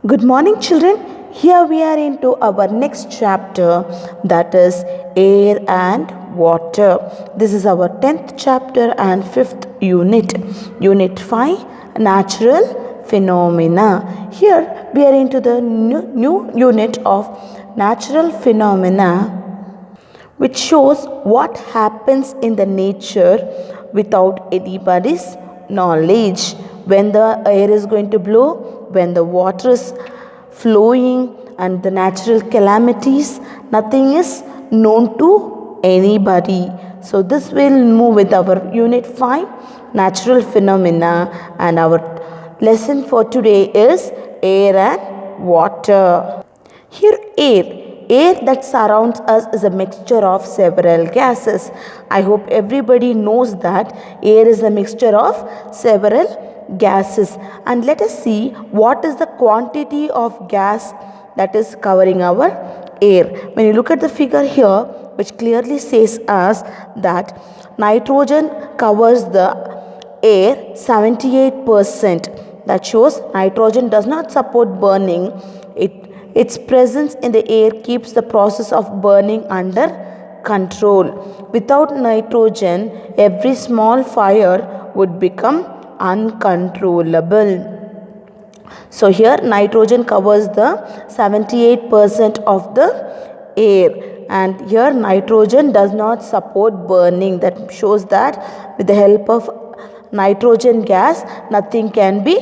Good morning, children. Here we are into our next chapter, that is air and water. This is our 10th chapter and 5th unit. Unit 5, natural phenomena. Here we are into the new unit of natural phenomena, which shows what happens in the nature without anybody's knowledge. When the air is going to blow, when the water is flowing, and the natural calamities, nothing is known to anybody. So this will move with our unit 5, natural phenomena, and our lesson for today is air and water. Here air that surrounds us is a mixture of several gases. I hope everybody knows that air is a mixture of several gases. And let us see what is the quantity of gas that is covering our air. When you look at the figure here, which clearly says us that nitrogen covers the air 78%. That shows nitrogen does not support burning. Its presence in the air keeps the process of burning under control. Without nitrogen, every small fire would become uncontrollable. So here nitrogen covers the 78% of the air, and here nitrogen does not support burning. That shows that with the help of nitrogen gas nothing can be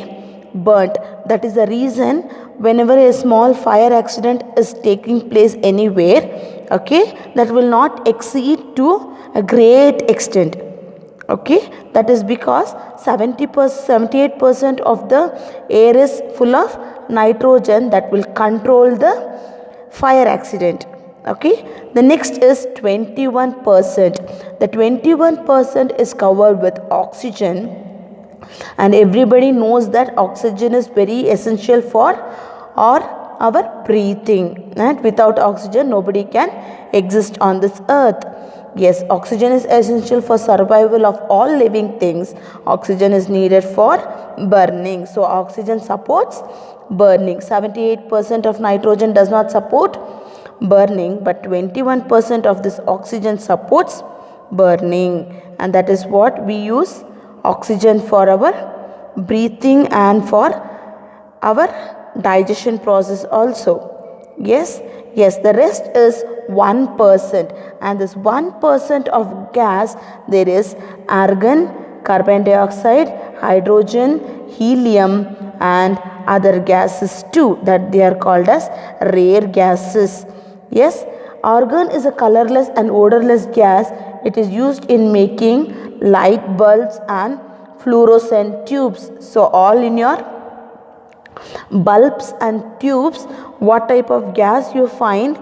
burnt. That is the reason whenever a small fire accident is taking place anywhere, that will not exceed to a great extent. That is because 78% of the air is full of nitrogen that will control the fire accident. The next is 21%. The 21% is covered with oxygen, and everybody knows that oxygen is very essential for our breathing, and without oxygen nobody can exist on this earth. Yes, oxygen is essential for survival of all living things. Oxygen is needed for burning. So oxygen supports burning. 78% of nitrogen does not support burning, but 21% of this oxygen supports burning, and that is what we use oxygen for our breathing and for our digestion process also. Yes, the rest is 1%, and this 1% of gas, there is argon, carbon dioxide, hydrogen, helium, and other gases too, that they are called as rare gases. Yes, argon is a colorless and odorless gas. It is used in making light bulbs and fluorescent tubes. So all in your bulbs and tubes, what type of gas you find?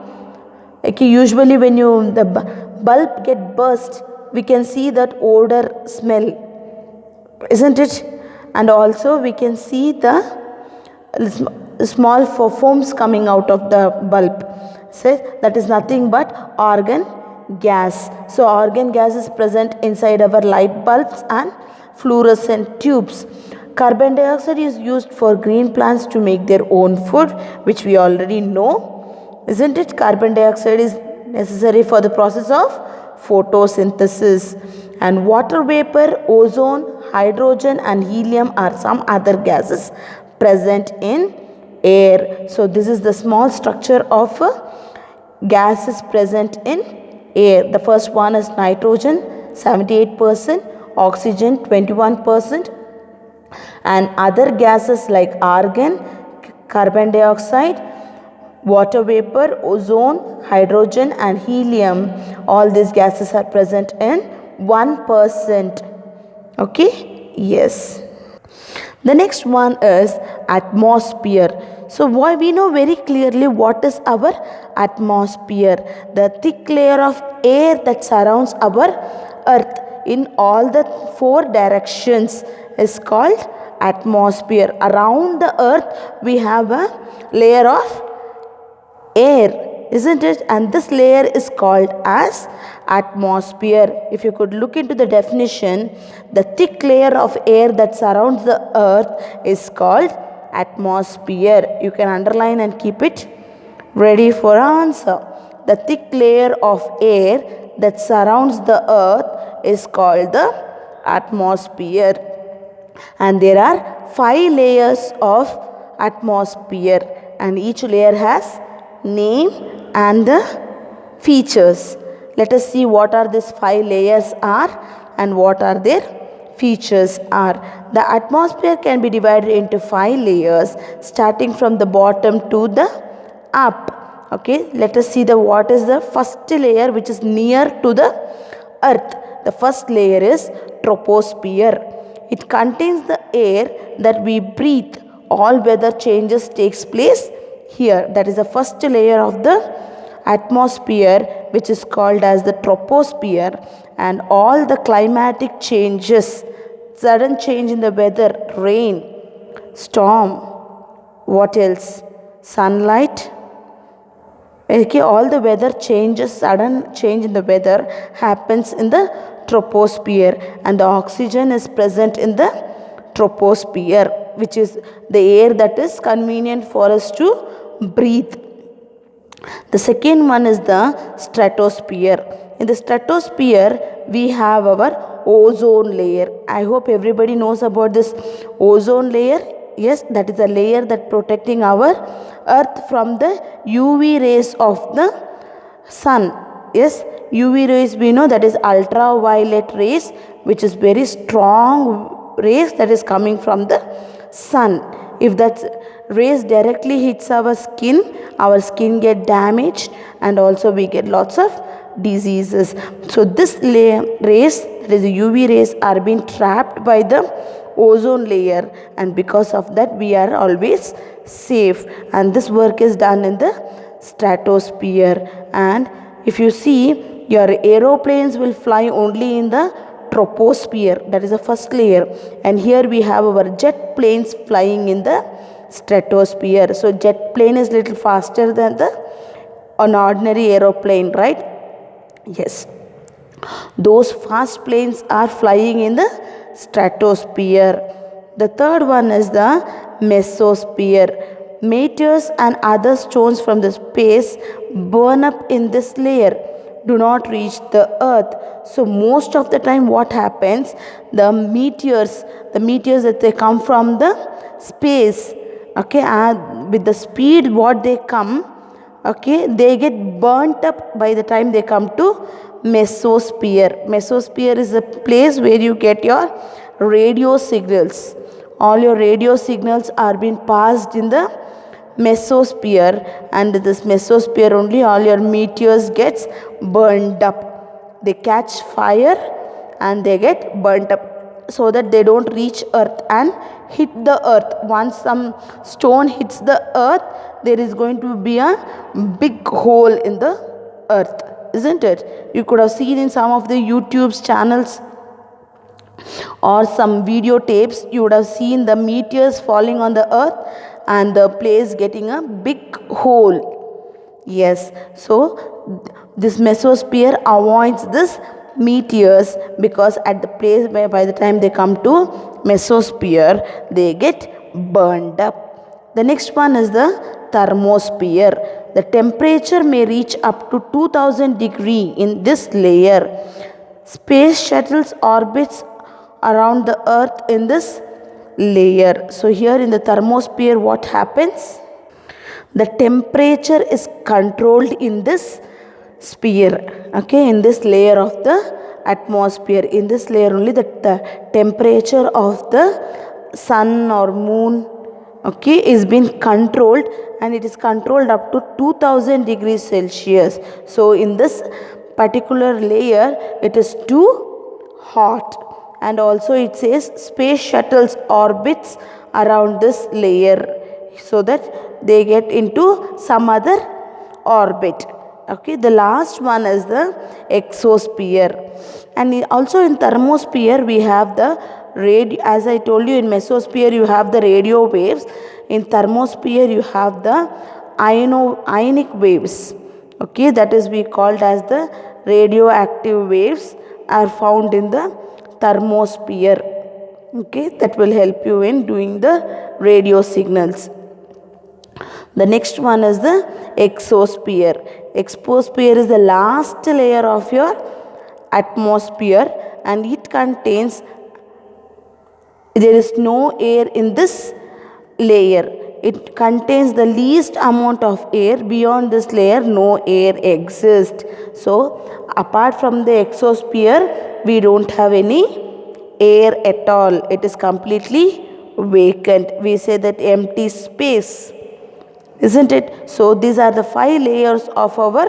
Usually when the bulb get burst, we can see that odor smell, isn't it? And also we can see the small foams coming out of the bulb. So that is nothing but argon gas. So argon gas is present inside our light bulbs and fluorescent tubes. Carbon dioxide is used for green plants to make their own food, which we already know, isn't it? Carbon dioxide is necessary for the process of photosynthesis. And water vapor, ozone, hydrogen and helium are some other gases present in air. So this is the small structure of gases present in air. The first one is nitrogen, 78%, oxygen 21%, and other gases like argon, carbon dioxide, water vapor, ozone, hydrogen and helium. All these gases are present in 1%. Yes. The next one is atmosphere. So we know very clearly what is our atmosphere. The thick layer of air that surrounds our earth in all the 4 directions is called atmosphere. Around the earth we have a layer of air, isn't it? And this layer is called as atmosphere. If you could look into the definition, the thick layer of air that surrounds the earth is called atmosphere. You can underline and keep it ready for answer. The thick layer of air that surrounds the earth is called the atmosphere. And there are 5 layers of atmosphere, and each layer has name and the features. Let us see what are these 5 layers are and what are their features are. The atmosphere can be divided into 5 layers starting from the bottom to the up. Okay, let us see what is the first layer which is near to the earth. The first layer is troposphere. It contains the air that we breathe. All weather changes takes place here. That is the first layer of the atmosphere, which is called as the troposphere. And all the climatic changes, sudden change in the weather, rain, storm, what else, sunlight, okay, all the weather changes, sudden change in the weather happens in the troposphere, and the oxygen is present in the troposphere, which is the air that is convenient for us to breathe. The second one is the stratosphere. In the stratosphere, we have our ozone layer. I hope everybody knows about this ozone layer. Yes, that is a layer that protecting our earth from the UV rays of the sun. Yes, UV rays we know that is ultraviolet rays, which is very strong rays that is coming from the sun. If that rays directly hits our skin get damaged, and also we get lots of diseases. So this rays, that is the UV rays, are being trapped by the ozone layer, and because of that we are always safe. And this work is done in the stratosphere. And if you see, your aeroplanes will fly only in the troposphere, that is the first layer, and here we have our jet planes flying in the stratosphere. So jet plane is little faster than an ordinary aeroplane, right? Yes, those fast planes are flying in the stratosphere. The third one is the mesosphere. Meteors and other stones from the space burn up in this layer, do not reach the earth. So most of the time what happens, the meteors that they come from the space, okay, with the speed what they come, okay, they get burnt up by the time they come to mesosphere. Mesosphere is a place where you get your radio signals. All your radio signals are being passed in the mesosphere, and this mesosphere only all your meteors gets burned up. They catch fire and they get burnt up, so that they don't reach earth and hit the earth. Once some stone hits the earth, there is going to be a big hole in the earth, isn't it? You could have seen in some of the YouTube's channels or some videotapes, you would have seen the meteors falling on the earth and the place getting a big hole. Yes, so this mesosphere avoids this meteors, because at the place where by the time they come to mesosphere, they get burned up. The next one is the thermosphere. The temperature may reach up to 2000 degrees in this layer. Space shuttles orbits around the earth in this layer. So here in the thermosphere what happens? The temperature is controlled in this sphere, okay, in this layer of the atmosphere. In this layer only the temperature of the sun or moon, okay, is being controlled, and it is controlled up to 2000 degrees Celsius. So in this particular layer it is too hot. And also it says space shuttles orbits around this layer, so that they get into some other orbit. Okay, the last one is the exosphere. And also in thermosphere we have the radio. As I told you, in mesosphere you have the radio waves. In thermosphere you have the ionic waves. Okay, that is we called as the radioactive waves are found in the thermosphere. Okay, that will help you in doing the radio signals. The next one is the exosphere. Exosphere is the last layer of your atmosphere, and it contains, there is no air in this layer. It contains the least amount of air. Beyond this layer, no air exists. So, apart from the exosphere, we don't have any air at all. It is completely vacant. We say that empty space, isn't it? So, these are the 5 layers of our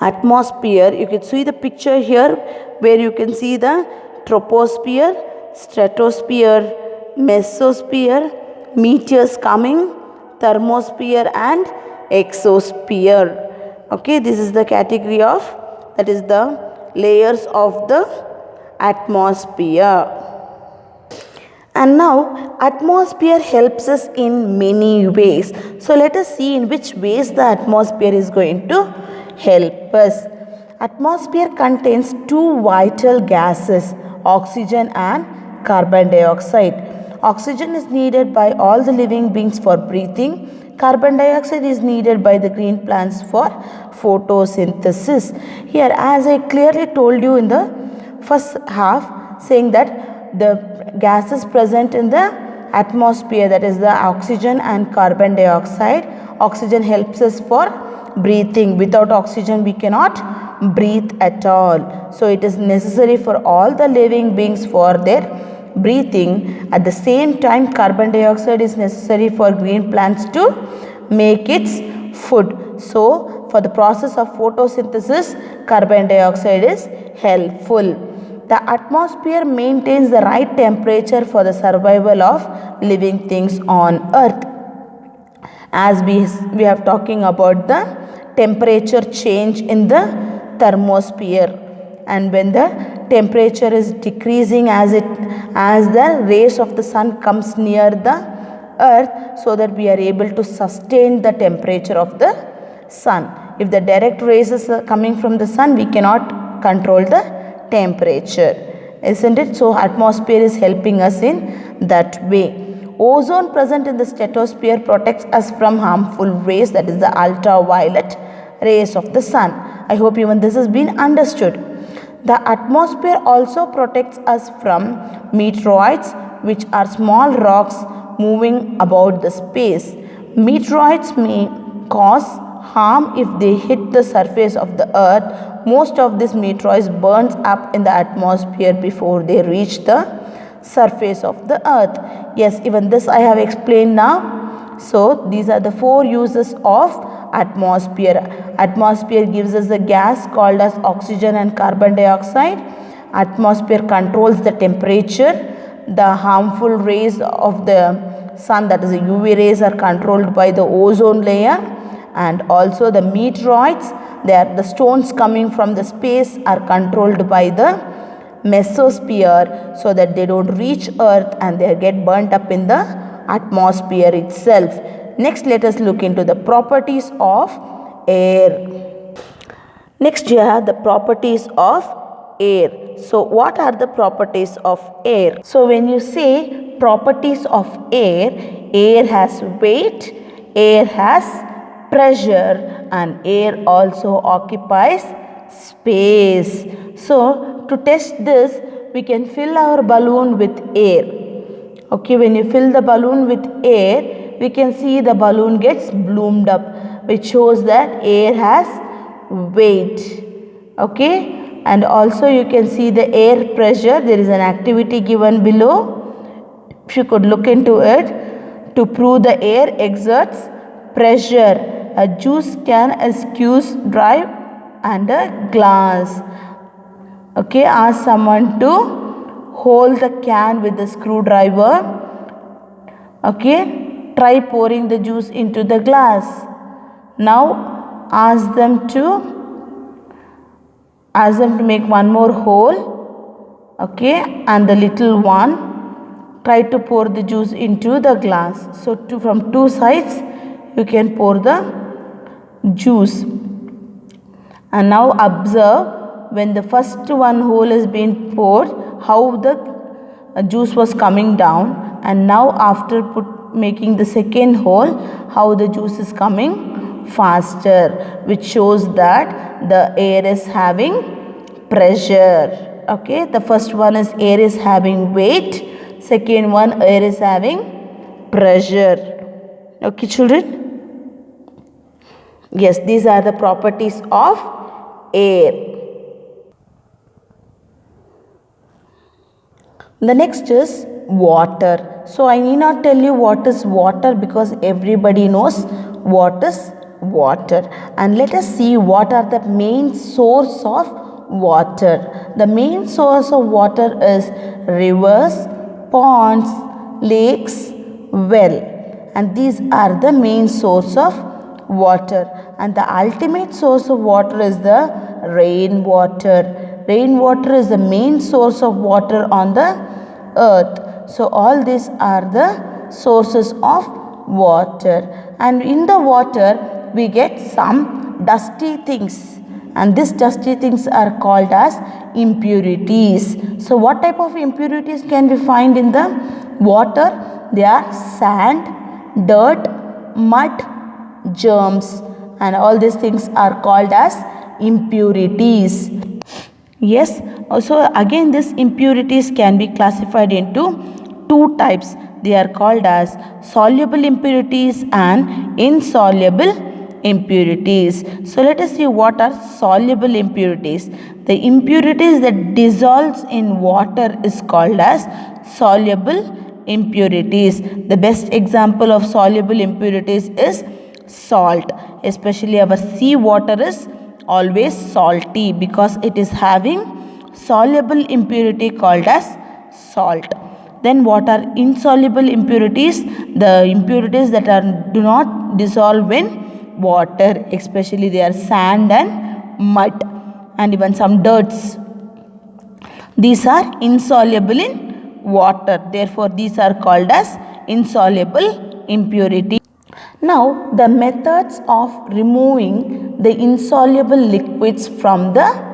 atmosphere. You can see the picture here where you can see the troposphere, stratosphere, mesosphere, meteors coming, thermosphere and exosphere. Okay, this is the category of, that is the layers of the atmosphere. And now atmosphere helps us in many ways. So let us see in which ways the atmosphere is going to help us. Atmosphere contains 2 vital gases, oxygen and carbon dioxide. Oxygen is needed by all the living beings for breathing. Carbon dioxide is needed by the green plants for photosynthesis. Here, as I clearly told you in the first half, saying that the gases present in the atmosphere, that is the oxygen and carbon dioxide. Oxygen helps us for breathing. Without oxygen we cannot breathe at all. So it is necessary for all the living beings for their breathing. At the same time, carbon dioxide is necessary for green plants to make its food. So for the process of photosynthesis, carbon dioxide is helpful. The atmosphere maintains the right temperature for the survival of living things on earth. As we have talking about the temperature change in the thermosphere, and when the temperature is decreasing as the rays of the sun comes near the earth, so that we are able to sustain the temperature of the sun. If the direct rays are coming from the sun, we cannot control the temperature, isn't it? So atmosphere is helping us in that way. Ozone present in the stratosphere protects us from harmful rays, that is the ultraviolet rays of the sun. I hope even this has been understood. The atmosphere also protects us from meteoroids, which are small rocks moving about the space. Meteoroids may cause harm if they hit the surface of the earth. Most of these meteoroids burns up in the atmosphere before they reach the surface of the earth. Yes, even this I have explained now. So these are the 4 uses of atmosphere. Atmosphere gives us a gas called as oxygen and carbon dioxide. Atmosphere controls the temperature. The harmful rays of the sun, that is the UV rays, are controlled by the ozone layer. And also the meteoroids, the stones coming from the space, are controlled by the mesosphere, so that they don't reach earth and they get burnt up in the atmosphere itself. Next, let us look into the properties of air. Next, you have the properties of air. So what are the properties of air? So when you say properties of air, air has weight, air has pressure, and air also occupies space. So to test this, we can fill our balloon with air. Okay, when you fill the balloon with air, we can see the balloon gets ballooned up, which shows that air has weight. Okay, and also you can see the air pressure. There is an activity given below. If you could look into it, to prove the air exerts pressure. A juice can, a squeeze drive, and a glass. Okay, ask someone to hold the can with the screwdriver. Okay, try pouring the juice into the glass. Now ask them to make one more hole. Okay, and the little one, try to pour the juice into the glass. So from 2 sides you can pour the juice. And now observe, when the first one hole is being poured, how the juice was coming down, and now after making the second hole, how the juice is coming faster, which shows that the air is having pressure. Okay, the first one is air is having weight, second one air is having pressure. Okay, children? Yes, these are the properties of air. The next is water. So I need not tell you what is water because everybody knows what is water. And let us see what are the main source of water. The main source of water is rivers, ponds, lakes, well. And these are the main source of water. And the ultimate source of water is the rainwater. Rainwater is the main source of water on the earth. So all these are the sources of water. And in the water we get some dusty things. And these dusty things are called as impurities. So what type of impurities can we find in the water? They are sand, dirt, mud, germs, and all these things are called as impurities. Yes, also again these impurities can be classified into two types. They are called as soluble impurities and insoluble impurities. So let us see what are soluble impurities. The impurities that dissolves in water is called as soluble impurities. The best example of soluble impurities is salt. Especially our sea water is always salty because it is having soluble impurity called as salt. Then what are insoluble impurities? The impurities that do not dissolve in water, especially they are sand and mud and even some dirts. These are insoluble in water. Therefore, these are called as insoluble impurity. Now, the methods of removing the insoluble liquids from the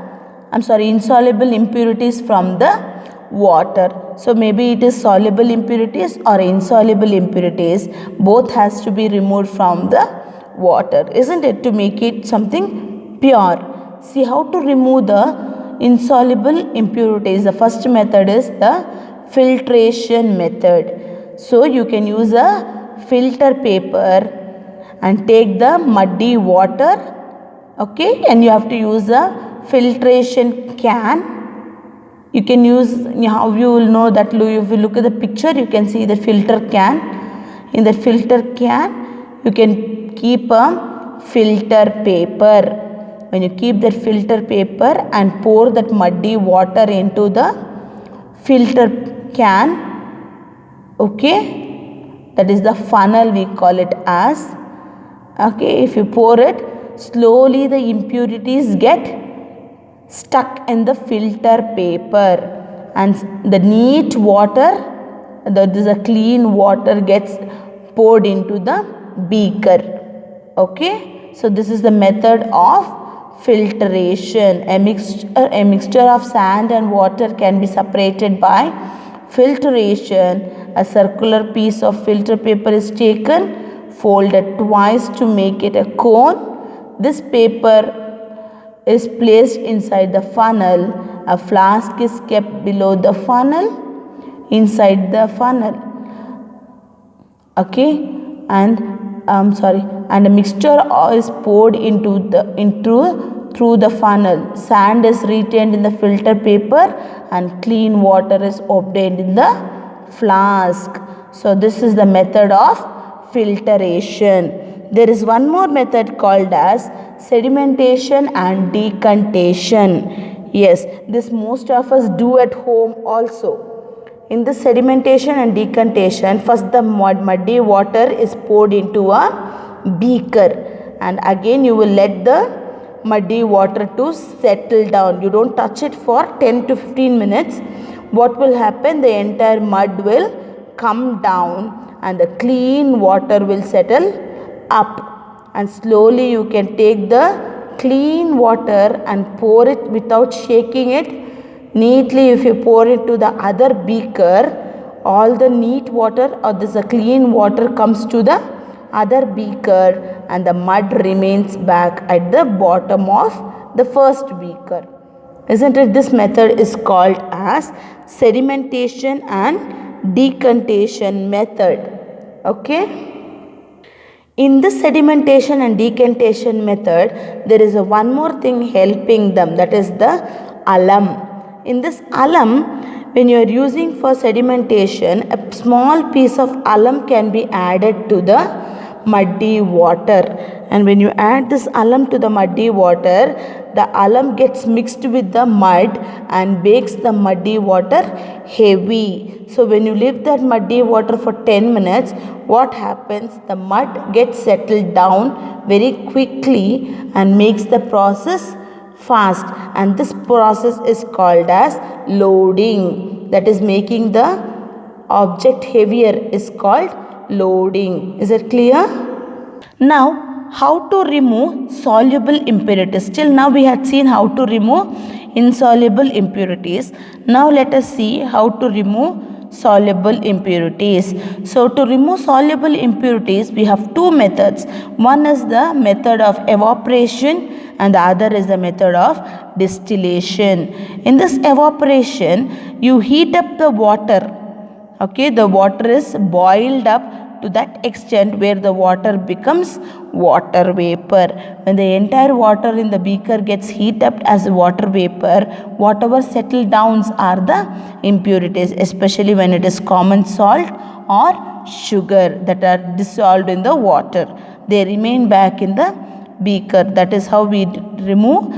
insoluble impurities from the water. So maybe it is soluble impurities or insoluble impurities. Both has to be removed from the water, isn't it, to make it something pure. See how to remove the insoluble impurities. The first method is the filtration method. So you can use a filter paper and take the muddy water, okay, and you have to use a filtration can. You can use, how you will know that if you look at the picture, you can see the filter can. In the filter can, you can keep a filter paper. When you keep that filter paper and pour that muddy water into the filter can, okay, that is the funnel we call it as. Okay, if you pour it, slowly the impurities get stuck in the filter paper and the neat water, that is a clean water, gets poured into the beaker. Okay, so this is the method of filtration. A mixture of sand and water can be separated by filtration. A circular piece of filter paper is taken, folded twice to make it a cone. This paper is placed inside the funnel. A flask is kept below the funnel, inside the funnel. Okay, and a mixture is poured through the funnel. Sand is retained in the filter paper and clean water is obtained in the flask. So this is the method of filtration. There is one more method called as sedimentation and decantation. Yes, this most of us do at home also. In the sedimentation and decantation, first the muddy water is poured into a beaker, and again you will let the muddy water to settle down. You don't touch it for 10 to 15 minutes. What will happen? The entire mud will come down and the clean water will settle up, and slowly you can take the clean water and pour it without shaking it neatly if you pour it to the other beaker, all the neat water or this clean water comes to the other beaker and the mud remains back at the bottom of the first beaker. Isn't it? This method is called as sedimentation and decantation method. Okay. In this sedimentation and decantation method, there is one more thing helping them, that is the alum. In this alum, when you are using for sedimentation, a small piece of alum can be added to the muddy water, and when you add this alum to the muddy water, the alum gets mixed with the mud and makes the muddy water heavy. So when you leave that muddy water for 10 minutes, what happens? The mud gets settled down very quickly and makes the process fast, and this process is called as loading. That is, making the object heavier is called loading. Is it clear? Now, how to remove soluble impurities. Till now we had seen how to remove insoluble impurities. Now let us see how to remove soluble impurities. So to remove soluble impurities, we have two methods. One is the method of evaporation and the other is the method of distillation. In this evaporation, you heat up the water. Okay, the water is boiled up to that extent where the water becomes water vapor. When the entire water in the beaker gets heated up as water vapor, whatever settle downs are the impurities, especially when it is common salt or sugar that are dissolved in the water. They remain back in the beaker. That is how we remove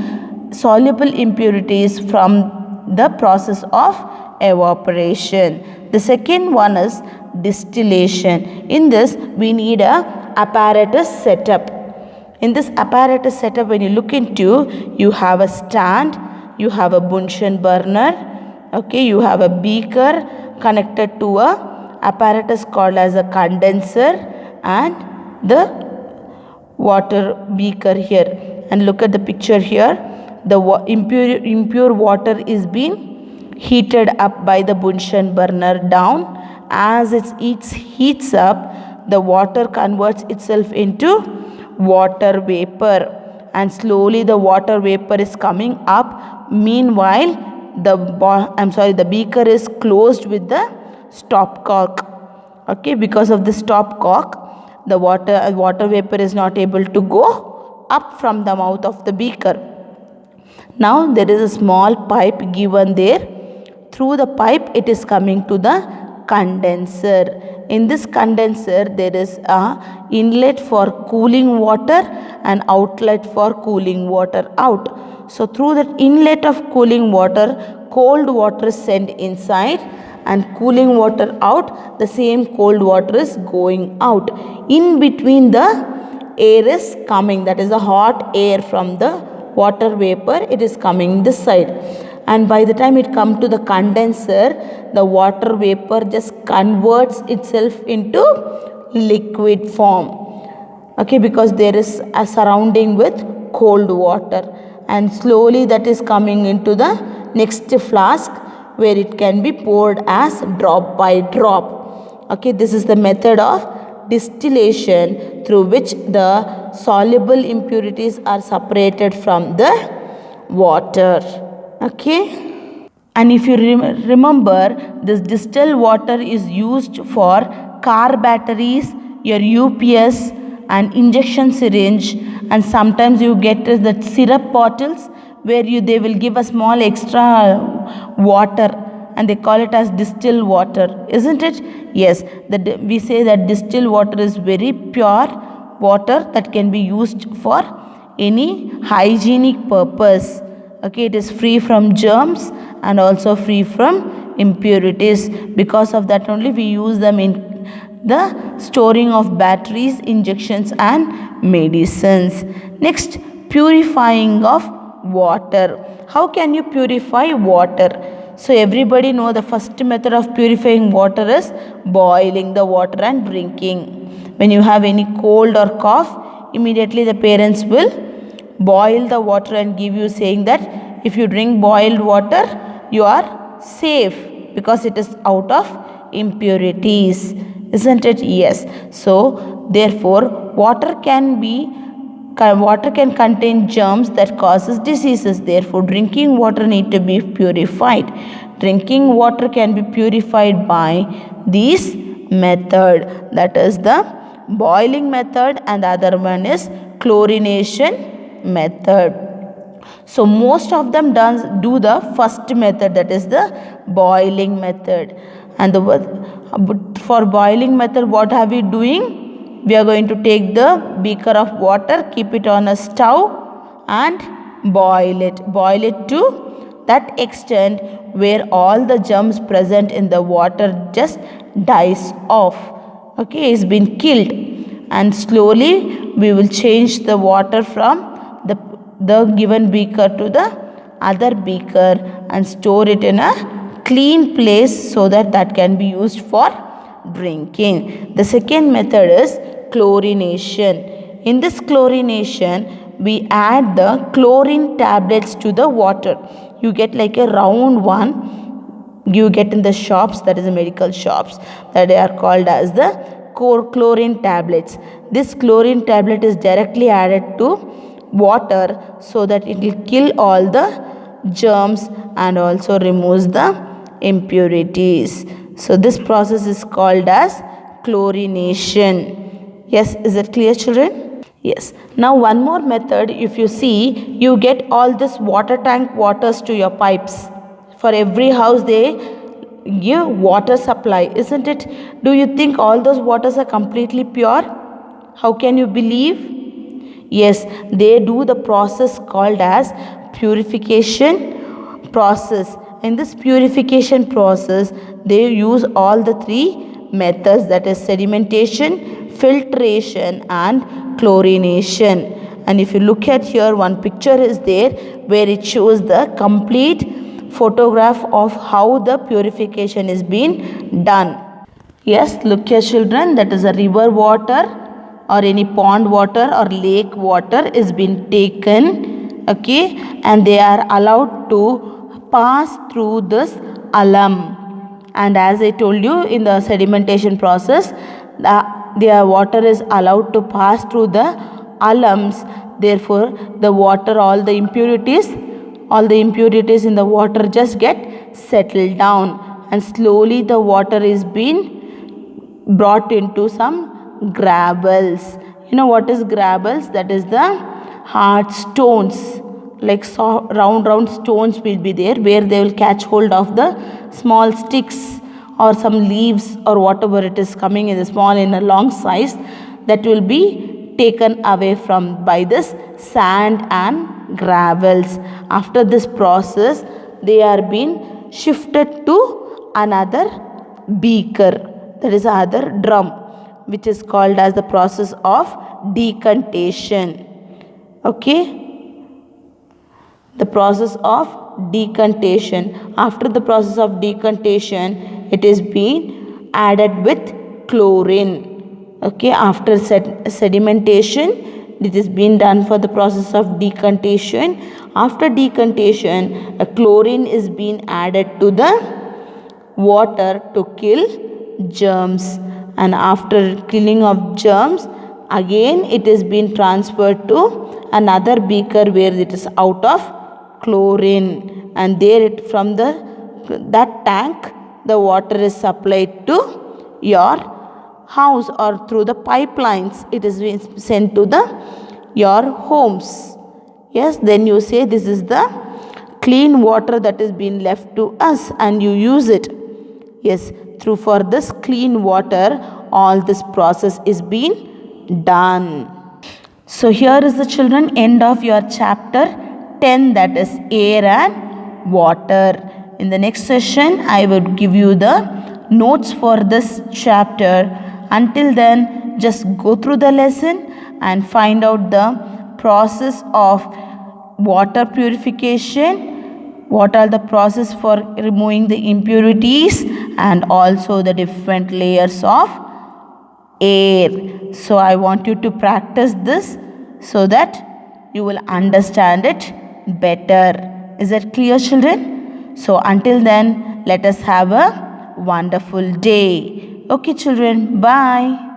soluble impurities from the process of evaporation. The second one is distillation. In this, we need a apparatus setup. In this apparatus setup, when you look into, you have a stand, you have a Bunsen burner, okay, you have a beaker connected to a apparatus called as a condenser and the water beaker here. And look at the picture here. The impure water is being heated up by the Bunsen burner down. As it heats up, the water converts itself into water vapor, and slowly the water vapor is coming up. Meanwhile, the beaker is closed with the stopcock. Okay, because of the stopcock, the water vapor is not able to go up from the mouth of the beaker. Now there is a small pipe given there. Through the pipe, it is coming to the condenser. In this condenser, there is a inlet for cooling water and outlet for cooling water out. So through that inlet of cooling water, cold water is sent inside, and cooling water out, the same cold water is going out. In between, the air is coming, that is the hot air from the water vapor, it is coming this side. And by the time it comes to the condenser, the water vapor just converts itself into liquid form. Okay, because there is a surrounding with cold water, and slowly that is coming into the next flask where it can be poured as drop by drop. Okay, this is the method of distillation through which the soluble impurities are separated from the water. Okay, and if you remember, this distilled water is used for car batteries, your UPS and injection syringe, and sometimes you get the syrup bottles where they will give a small extra water and they call it as distilled water, isn't it? Yes, we say that distilled water is very pure water that can be used for any hygienic purpose. Okay, it is free from germs and also free from impurities. Because of that only we use them in the storing of batteries, injections and medicines. Next, purifying of water. How can you purify water? So everybody know the first method of purifying water is boiling the water and drinking. When you have any cold or cough, immediately the parents will boil the water and give you, saying that if you drink boiled water, you are safe because it is out of impurities, isn't it? Yes. So therefore water can contain germs that causes diseases. Therefore drinking water need to be purified. Drinking water can be purified by this method, that is the boiling method, and the other one is chlorination method. So most of them do the first method, that is the boiling method. And for boiling method, what are we doing? We are going to take the beaker of water, keep it on a stove and boil it. Boil it to that extent where all the germs present in the water just dies off. Okay, it's been killed. And slowly we will change the water from the given beaker to the other beaker and store it in a clean place so that can be used for drinking. The second method is chlorination. In this chlorination, we add the chlorine tablets to the water. You get like a round one you get in the shops, that is the medical shops, that they are called as the chlorine tablets. This chlorine tablet is directly added to water so that it will kill all the germs and also removes the impurities. So this process is called as chlorination. Yes, is it clear, children? Yes. Now one more method, if you see, you get all this water tank waters to your pipes. For every house they give water supply, isn't it? Do you think all those waters are completely pure? How can you believe? Yes, they do the process called as purification process. In this purification process, they use all the three methods, that is sedimentation, filtration and chlorination. And if you look at here, one picture is there where it shows the complete photograph of how the purification is being done. Yes, look here children, that is a river water or any pond water or lake water is being taken, okay, and they are allowed to pass through this alum. And as I told you, in the sedimentation process, their water is allowed to pass through the alums. Therefore the water, all the impurities in the water just get settled down, and slowly the water is being brought into some gravels. You know what is gravels? That is the hard stones, like round stones will be there where they will catch hold of the small sticks or some leaves or whatever it is coming in a small in a long size, that will be taken away from by this sand and gravels. After this process, they are being shifted to another beaker, that is another drum, which is called as the process of decantation. Okay, the process of decantation. After the process of decantation, it is being added with chlorine. Okay, after sedimentation, it is being done for the process of decantation. After decantation, a chlorine is being added to the water to kill germs. And after killing of germs, again it is being transferred to another beaker where it is out of chlorine, and there from that tank the water is supplied to your house, or through the pipelines it is being sent to your homes. Yes, then you say this is the clean water that is being left to us and you use it. Yes, through for this clean water all this process is being done. So here is the children end of your chapter 10, that is air and water. In the next session I will give you the notes for this chapter. Until then, just go through the lesson and find out the process of water purification, what are the process for removing the impurities, and also the different layers of air. So I want you to practice this so that you will understand it better. Is that clear, children? So until then, let us have a wonderful day. Okay children, bye.